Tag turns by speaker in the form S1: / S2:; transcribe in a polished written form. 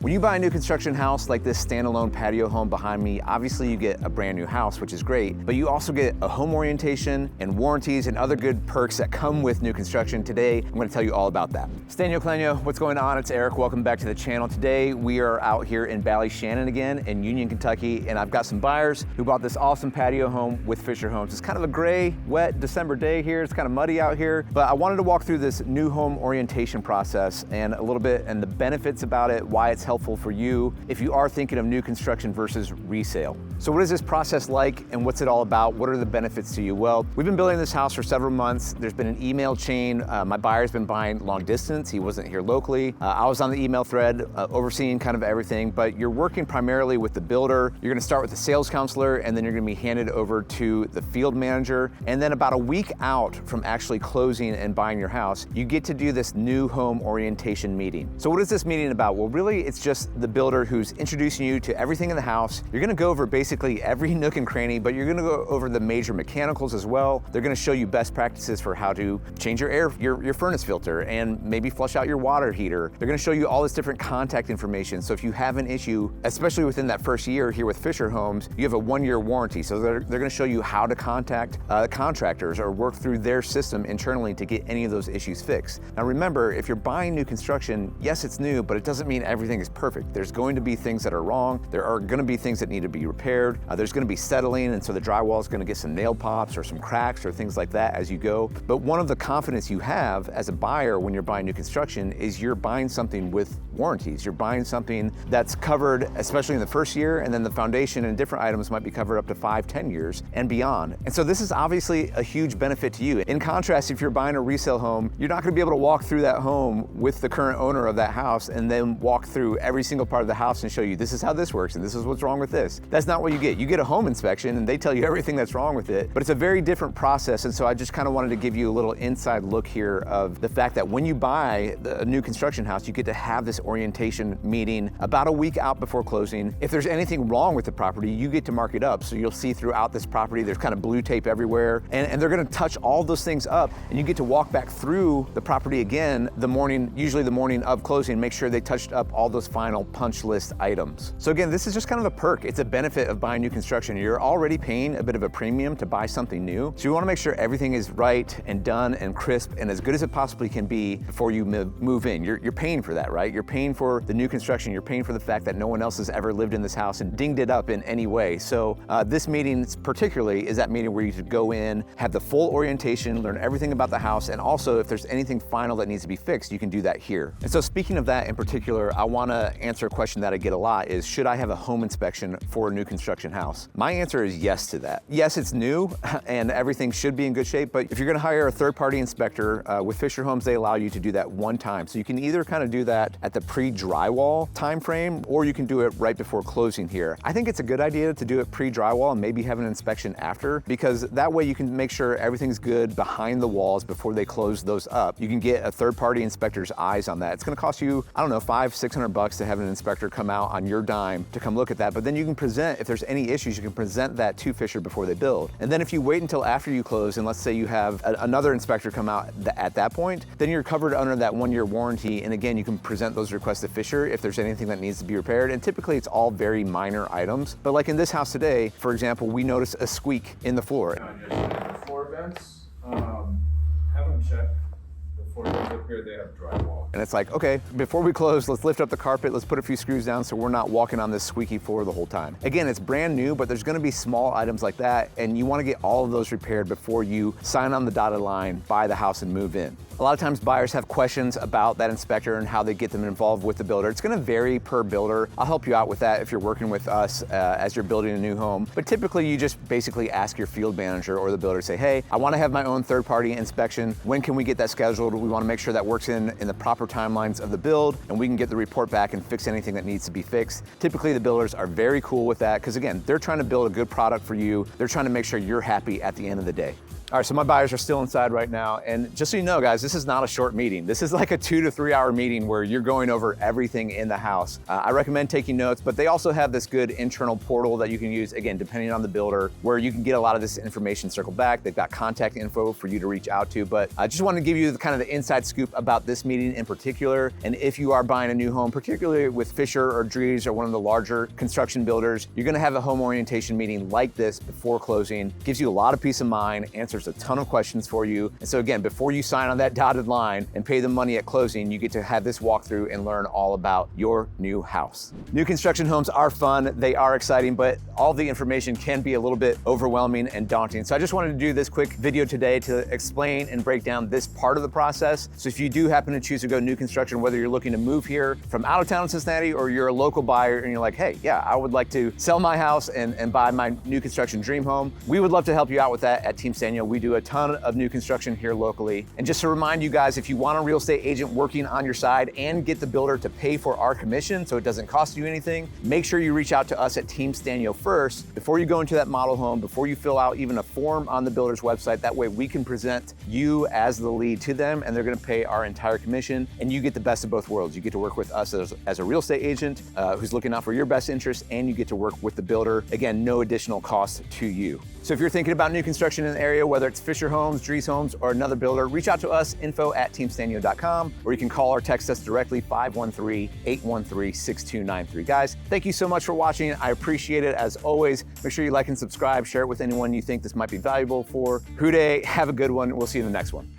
S1: When you buy a new construction house like this standalone patio home behind me, obviously you get a brand new house, which is great, but you also get a home orientation and warranties and other good perks that come with new construction. Today, I'm gonna tell you all about that. Sztanyo, what's going on? It's Eric, welcome back to the channel. Today, we are out here in Ballyshannon again in Union, Kentucky, and I've got some buyers who bought this awesome patio home with Fisher Homes. It's kind of a gray, wet December day here. It's kind of muddy out here, but I wanted to walk through this new home orientation process and a little bit and the benefits about it, why it's helpful for you if you are thinking of new construction versus resale. So what is this process like and what's it all about? What are the benefits to you? Well, we've been building this house for several months. There's been an email chain. My buyer's been buying long distance. He wasn't here locally. I was on the email thread overseeing kind of everything, but you're working primarily with the builder. You're gonna start with the sales counselor and then you're gonna be handed over to the field manager. And then about a week out from actually closing and buying your house, you get to do this new home orientation meeting. So what is this meeting about? Well, really it's just the builder who's introducing you to everything in the house. You're gonna go over basically every nook and cranny, but you're gonna go over the major mechanicals as well. They're gonna show you best practices for how to change your furnace filter and maybe flush out your water heater. They're gonna show you all this different contact information. So if you have an issue, especially within that first year here with Fisher Homes, you have a 1-year warranty. So they're gonna show you how to contact contractors or work through their system internally to get any of those issues fixed. Now remember, if you're buying new construction, yes, it's new, but it doesn't mean everything is perfect. There's going to be things that are wrong. There are gonna be things that need to be repaired. There's gonna be settling, and so the drywall is gonna get some nail pops or some cracks or things like that as you go. But one of the confidence you have as a buyer when you're buying new construction is you're buying something with warranties. You're buying something that's covered, especially in the first year, and then the foundation and different items might be covered up to 5-10 years and beyond. And so this is obviously a huge benefit to you. In contrast, if you're buying a resale home, you're not gonna be able to walk through that home with the current owner of that house and then walk through every single part of the house and show you this is how this works and this is what's wrong with this. That's not what you get. You get a home inspection and they tell you everything that's wrong with it, but it's a very different process. And so I just kind of wanted to give you a little inside look here of the fact that when you buy a new construction house, you get to have this orientation meeting about a week out before closing. If there's anything wrong with the property, you get to mark it up. So you'll see throughout this property, there's kind of blue tape everywhere, and they're gonna touch all those things up, and you get to walk back through the property again usually the morning of closing, make sure they touched up all those final punch list items. So again, this is just kind of a perk. It's a benefit of buying new construction. You're already paying a bit of a premium to buy something new. So you wanna make sure everything is right and done and crisp and as good as it possibly can be before you move in. You're paying for that, right? You're paying for the new construction. You're paying for the fact that no one else has ever lived in this house and dinged it up in any way. So this meeting particularly is that meeting where you should go in, have the full orientation, learn everything about the house, and also if there's anything final that needs to be fixed, you can do that here. And so speaking of that in particular, I wanna answer a question that I get a lot is, should I have a home inspection for a new construction house? My answer is yes to that. Yes, it's new and everything should be in good shape, but if you're gonna hire a third-party inspector, with Fisher Homes, they allow you to do that one time. So you can either kind of do that at the pre-drywall time frame, or you can do it right before closing here. I think it's a good idea to do it pre-drywall and maybe have an inspection after, because that way you can make sure everything's good behind the walls before they close those up. You can get a third-party inspector's eyes on that. It's gonna cost you, I don't know, $500-600 to have an inspector come out on your dime to come look at that, but then you can present, if there's any issues, you can present that to Fisher before they build. And then if you wait until after you close, and let's say you have another inspector come out at that point, then you're covered under that 1-year warranty, and again, you can present those requests to Fisher if there's anything that needs to be repaired, and typically it's all very minor items. But like in this house today, for example, we noticed a squeak in the floor.
S2: Floor vents, have them check. Floor vents up here, they have drywall.
S1: And it's like, okay, before we close, let's lift up the carpet, let's put a few screws down so we're not walking on this squeaky floor the whole time. Again, it's brand new, but there's gonna be small items like that, and you wanna get all of those repaired before you sign on the dotted line, buy the house, and move in. A lot of times buyers have questions about that inspector and how they get them involved with the builder. It's gonna vary per builder. I'll help you out with that if you're working with us as you're building a new home. But typically you just basically ask your field manager or the builder, say, hey, I wanna have my own third-party inspection. When can we get that scheduled? We wanna make sure that works in the proper timelines of the build, and we can get the report back and fix anything that needs to be fixed. Typically the builders are very cool with that, because again, they're trying to build a good product for you. They're trying to make sure you're happy at the end of the day. All right, so my buyers are still inside right now. And just so you know, guys, this is not a short meeting. This is like a 2 to 3 hour meeting where you're going over everything in the house. I recommend taking notes, but they also have this good internal portal that you can use, again, depending on the builder, where you can get a lot of this information circled back. They've got contact info for you to reach out to, but I just wanted to give you the kind of the inside scoop about this meeting in particular. And if you are buying a new home, particularly with Fisher or Dries or one of the larger construction builders, you're gonna have a home orientation meeting like this before closing. Gives you a lot of peace of mind, answers a ton of questions for you. And so again, before you sign on that dotted line and pay the money at closing, you get to have this walkthrough and learn all about your new house. New construction homes are fun, they are exciting, but all the information can be a little bit overwhelming and daunting. So I just wanted to do this quick video today to explain and break down this part of the process. So if you do happen to choose to go new construction, whether you're looking to move here from out of town in Cincinnati or you're a local buyer and you're like, hey, yeah, I would like to sell my house and buy my new construction dream home, we would love to help you out with that at Team Sztanyo. We do a ton of new construction here locally. And just to remind you guys, if you want a real estate agent working on your side and get the builder to pay for our commission so it doesn't cost you anything, make sure you reach out to us at Team Sztanyo first before you go into that model home, before you fill out even a form on the builder's website. That way we can present you as the lead to them and they're gonna pay our entire commission and you get the best of both worlds. You get to work with us as a real estate agent who's looking out for your best interests, and you get to work with the builder. Again, no additional cost to you. So if you're thinking about new construction in the area, whether it's Fisher Homes, Dries Homes, or another builder, reach out to us, info@teamsztanyo.com, or you can call or text us directly, 513-813-6293. Guys, thank you so much for watching. I appreciate it as always. Make sure you like and subscribe, share it with anyone you think this might be valuable for. Have a good one. We'll see you in the next one.